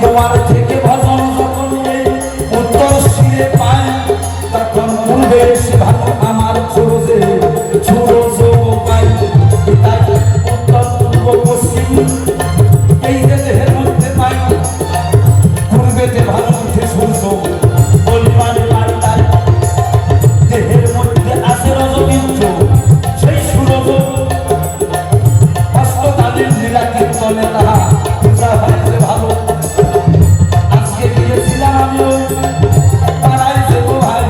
তোমার থেকে ভজন যখন উত্তর শিরে পায় তখন পূর্বে সে ভালো আমার ছোড়ে ছোড়ো পাই তাই উত্তর পূর্ব পশ্চিম এই যে দেহের মধ্যে পাই পূর্বেতে ভালো উঠে সূর্য বলবারে পাল্টাই দেহের মধ্যে আছে রজবীর্য সেই সূরজ হস্ততাদের লীলা কীর্তনে তাহা পূজা হয়েছে ভালো। আজকে গিয়েছিলাম আমি ওই পাড়ায় দেবো ভাই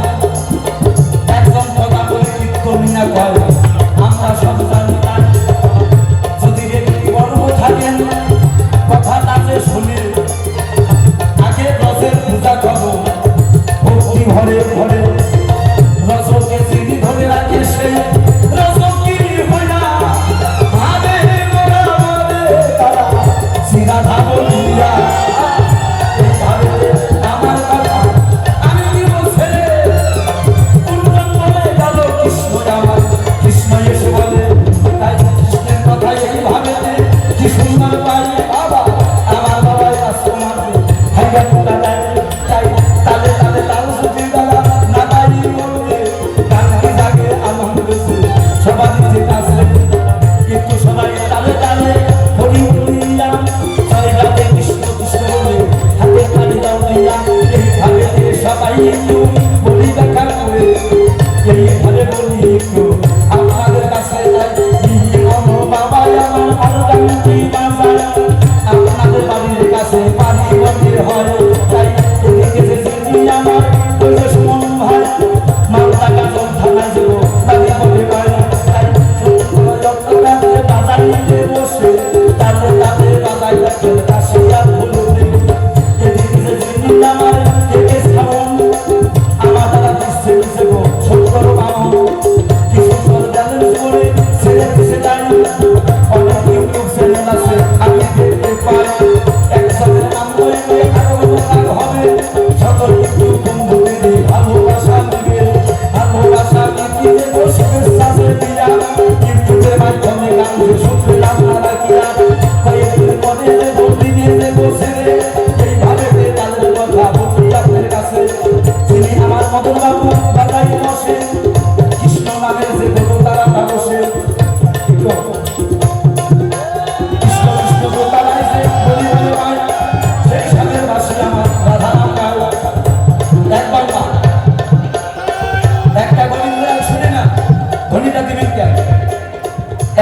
একজন কথা বলে কীর্তনিয়া কয় আমরা সব জানি তাই যদি একটি গর্ব থাকেন কথা তাতে শুনে আগে রসের পূজা করো ভক্তি ঘরে ঘরে রসকে চিনি ধরে রাখে সেই রসকি হইয়া ভাবে মোরা মরে তারা সিনা ধাবো দিয়া আমার কথা আমি দিব ছেড়ে কুঞ্জন বলে গেল কৃষ্ণ আমার কৃষ্ণ এসে বলে তাই কৃষ্ণের কথা এই ভাবেতে কি সুন্দর পাই বাবা আমার বাবাই আসতে মারবে ভাইয়া তোলা দেয় তাই তালে তালে তাল সুতি দ্বারা না পাই বলবে কানকে জাগে আমার বেশি সবাই যে কাছে কিন্তু সবাই তালে তালে হরি হরিয়া জয় রাধে কৃষ্ণ কৃষ্ণ বলে হাতে তালি দাও দিয়া এই ভাবে সবাই একটু বলি দেখা করে এই ভাবে বলি একটু আপনাদের কাছে বাবা আমার অর্গানটি বাজায় আপনাদের বাড়ির কাছে পানি বন্ধের হয় তাই এদিকে যে চিনি আমার কৈলাস মন ভাই মালদা গাজন থানায় যাবো তাকে বলে পাই তাই বাজাইতে বসে তাতে তাতে বাজাই রাখেন কাশিয়া ভুলুনি এদিকে যে চিনি আমার থেকে শ্রাবণ আমার দ্বারা দিচ্ছে দিচ্ছে গো সত্তর বামন কি সুন্দর জানেন করে ছেড়ে দিছে যাই অনেক ইউটিউব চ্যানেল আছে আমি দেখতে পাই একসাথে নাম বললে আরো ভাগ হবে সকল ইউটিউব বন্ধুদের ভালোবাসা দিবে ভালোবাসা দিতে বসে সাথে দিয়া ইউটিউবের মাধ্যমে গান শুনতে আপনারা কিনা কয়েকদিন পরে বলতে নিয়ে বসে এইভাবে তাদের কথা বলতে আপনাদের কাছে যিনি আমার মদন বাবু বাজাই বসে কৃষ্ণ নামের যে দেবতারা বসে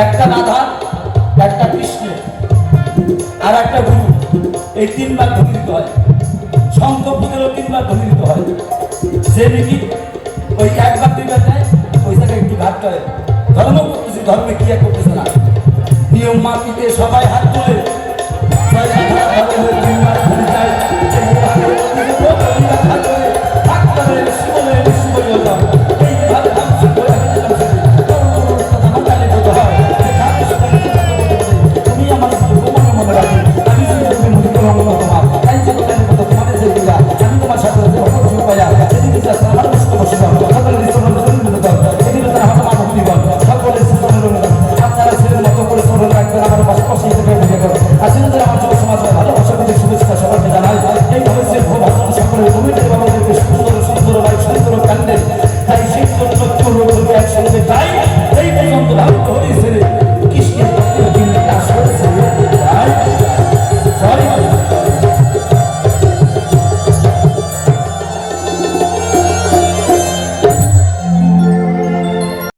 একটা রাধা একটা কৃষ্ণ আর একটা গুরু এই তিনবার ধ্বনি দিতে হয় শঙ্করপুরেরও তিনবার ধ্বনি দিতে হয় যে নাকি ওই একবার দুইবার দেয় ওই জায়গায় একটু ঘাট করে ধর্ম করতেছে ধর্মে ক্রিয়া করতেছে না নিয়ম মাফিকে সবাই হাত তুলে